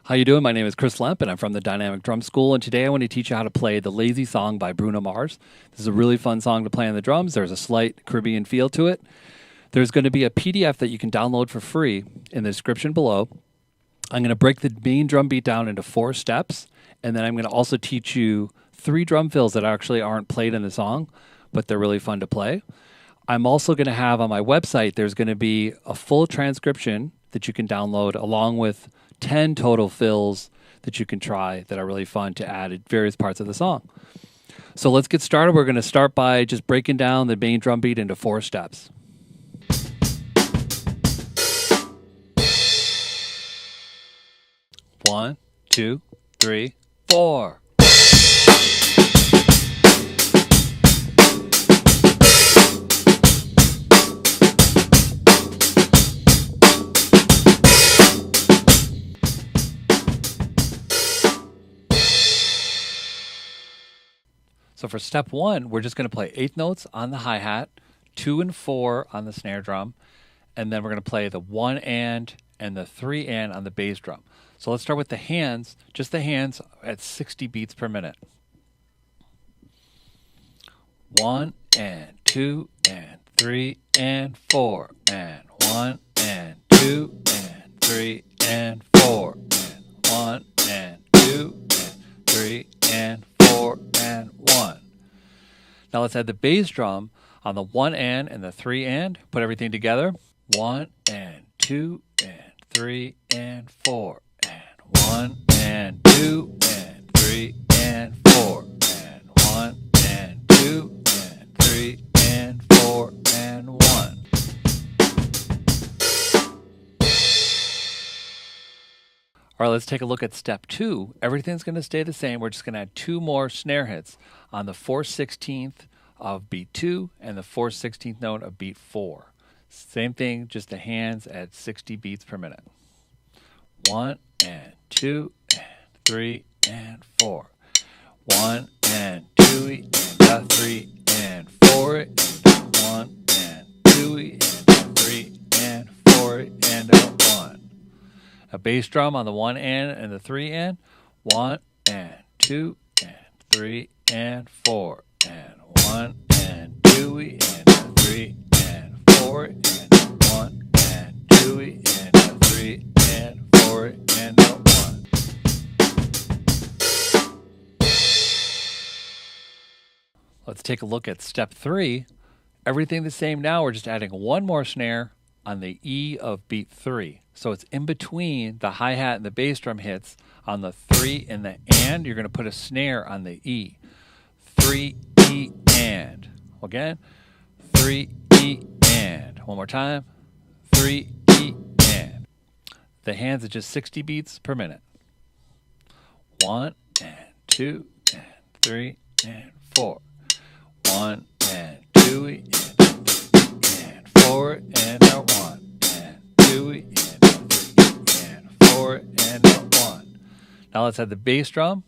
How you doing? My name is Chris Lemp, and I'm from the Dynamic Drum School. And today I want to teach you how to play the Lazy Song by Bruno Mars. This is a really fun song to play on the drums. There's a slight Caribbean feel to it. There's going to be a PDF that you can download for free in the description below. I'm going to break the main drum beat down into 4 steps, and then I'm going to also teach you 3 drum fills that actually aren't played in the song, but they're really fun to play. I'm also going to have on my website, there's going to be a full transcription that you can download along with 10 total fills that you can try that are really fun to add at various parts of the song. So let's get started. We're going to start by just breaking down the main drum beat into 4 steps. One, 2, 3, 4. So for step 1, we're just going to play 8th notes on the hi-hat, 2 and 4 on the snare drum, and then we're going to play the 1 and the 3 and on the bass drum. So let's start with the hands, just the hands at 60 beats per minute. 1 and 2 and 3 and 4 and 1 and 2 and 3 and 4 and 1 and 2 and 3 and 4 and 1. Now let's add the bass drum on the 1 and the 3 and. Put everything together. 1 and 2 and 3 and 4 and 1 and 2 and 3 and 4 and 1 and 2 and 3 and 4 and 1. All right, let's take a look at step 2. Everything's going to stay the same. We're just going to add 2 more snare hits on the 4/16 of beat 2 and the 4/16 note of beat 4. Same thing, just the hands at 60 beats per minute. 1 and 2 and 3 and 4. 1 and 2 and 3 and 4 and 1 and 2 and 3 and 4 and 1. A bass drum on the 1 and the 3 and. 1 and 2 and 3 and 4 and 1 and 2 and 3 and 4 and 1 and 2 and 3 and 4 and 1. Let's take a look at step 3. Everything the same now. We're just adding 1 more snare on the E of beat 3. So it's in between the hi-hat and the bass drum hits on the 3 and the and. You're going to put a snare on the E. 3 E and. Again. 3 E and. One more time. 3 E and. The hands at just 60 beats per minute. 1 and 2 and 3 and 4. 1 and 2 and 3 and 4 and 1 and 2 and 3 and 4 and 1. Now let's add the bass drum.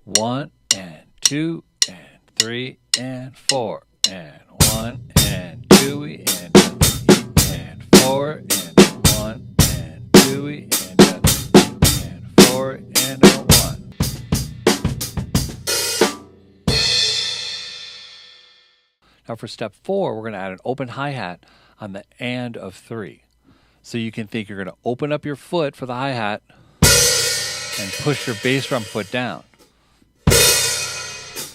1 and 2 and 3 and 4 and 1 and 2 and 3 and 4 and 1 and 2 and 3 and 4 and 1. Now for step 4, we're going to add an open hi-hat on the and of 3. So you can think you're going to open up your foot for the hi-hat and push your bass drum foot down.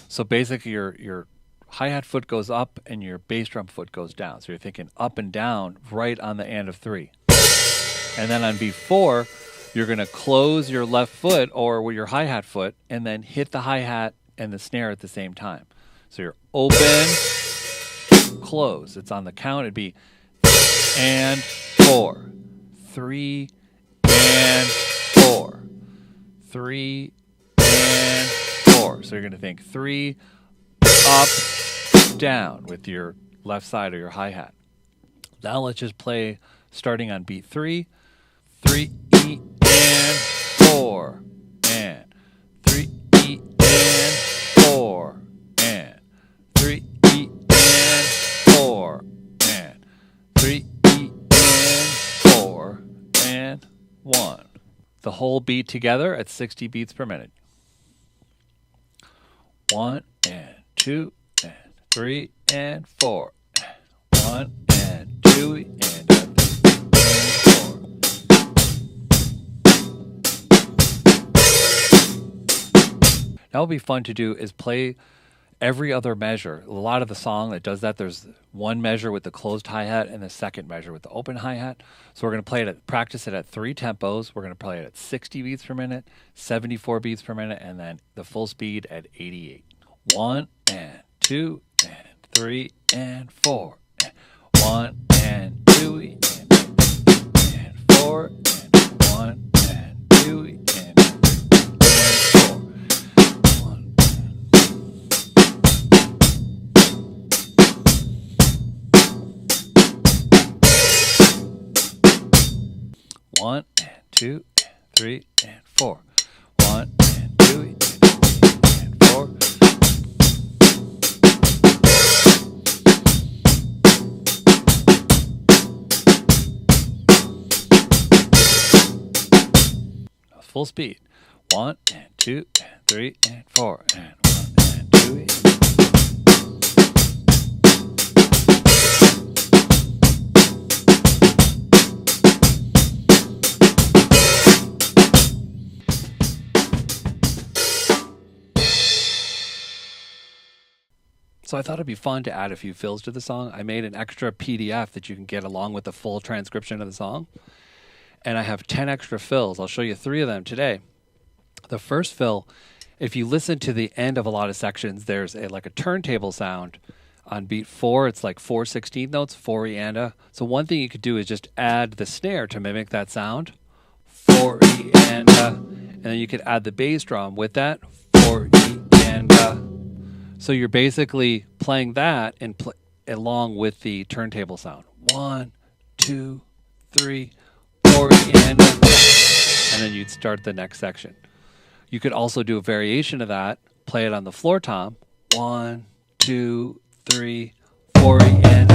So basically your hi-hat foot goes up and your bass drum foot goes down. So you're thinking up and down right on the and of 3. And then on beat 4, you're going to close your left foot or with your hi-hat foot and then hit the hi-hat and the snare at the same time. So you're open, close. It's on the count. It'd be and 4, 3 and 4, 3 and 4. So you're going to think 3 up, down with your left side or your hi-hat. Now let's just play starting on beat 3. 3 E and 4 and 3 E and 4 and 3 E and 4 and 3 E and 4 and 1. the whole beat together at 60 beats per minute. 1 and 2 and 3 and 4. 1 and 2 and 3 and 4. Now what would be fun to do is play every other measure. A lot of the song that does that, there's one measure with the closed hi-hat and the second measure with the open hi-hat. So we're going to play it practice it at 3 tempos. We're going to play it at 60 beats per minute, 74 beats per minute, and then the full speed at 88. 1 and 2 and 3 and 4. 1 and 2 and 4 and 1 and 2 and 4. 1 and 2 and 3 and 4. 1 and 2 and 3 and 4. Full speed. 1 and 2 and 3 and 4 and 1 and 2 and 3. So I thought it'd be fun to add a few fills to the song. I made an extra PDF that you can get along with the full transcription of the song. And I have 10 extra fills. I'll show you 3 of them today. The first fill, if you listen to the end of a lot of sections, there's like a turntable sound. On beat 4, it's like 4 16th notes, 4 rienda. So one thing you could do is just add the snare to mimic that sound. 4 rienda. And then you could add the bass drum with that. 4 rienda. So you're basically playing that and along with the turntable sound. 1, 2, 3, 4, and then you'd start the next section. You could also do a variation of that, play it on the floor tom. 1, 2, 3, 4, and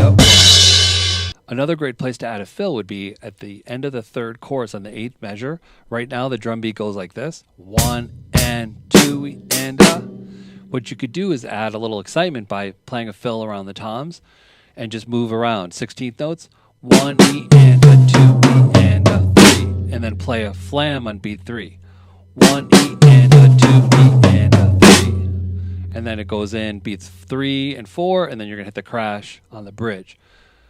Another great place to add a fill would be at the end of the third chorus on the 8th measure. Right now the drum beat goes like this. 1 and 2 and What you could do is add a little excitement by playing a fill around the toms and just move around 16th notes. 1 E and a 2 E and a 3, and then play a flam on beat 3. 1 E and a 2 E and a 3, and then it goes in beats 3 and 4, and then you're gonna hit the crash on the bridge.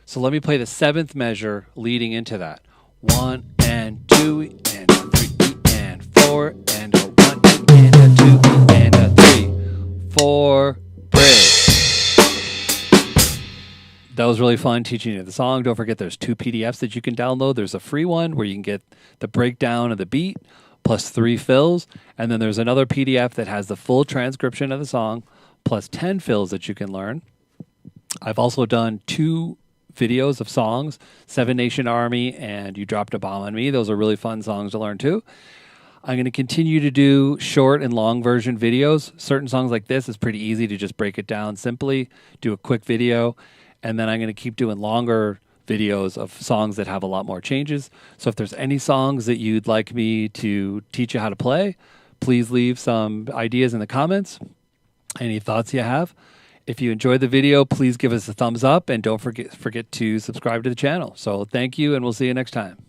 So let me play the 7th measure leading into that. 1 and 2 E and a 3 E and 4 and a 1 E and a 2 E and a 3, 4, bridge. That was really fun teaching you the song. Don't forget there's 2 PDFs that you can download. There's a free one where you can get the breakdown of the beat plus 3 fills. And then there's another PDF that has the full transcription of the song plus 10 fills that you can learn. I've also done 2 videos of songs, 7 Nation Army and You Dropped a Bomb on Me. Those are really fun songs to learn too. I'm going to continue to do short and long version videos. Certain songs like this, it's pretty easy to just break it down simply, do a quick video, and then I'm going to keep doing longer videos of songs that have a lot more changes. So if there's any songs that you'd like me to teach you how to play, please leave some ideas in the comments, any thoughts you have. If you enjoyed the video, please give us a thumbs up and don't forget to subscribe to the channel. So thank you, and we'll see you next time.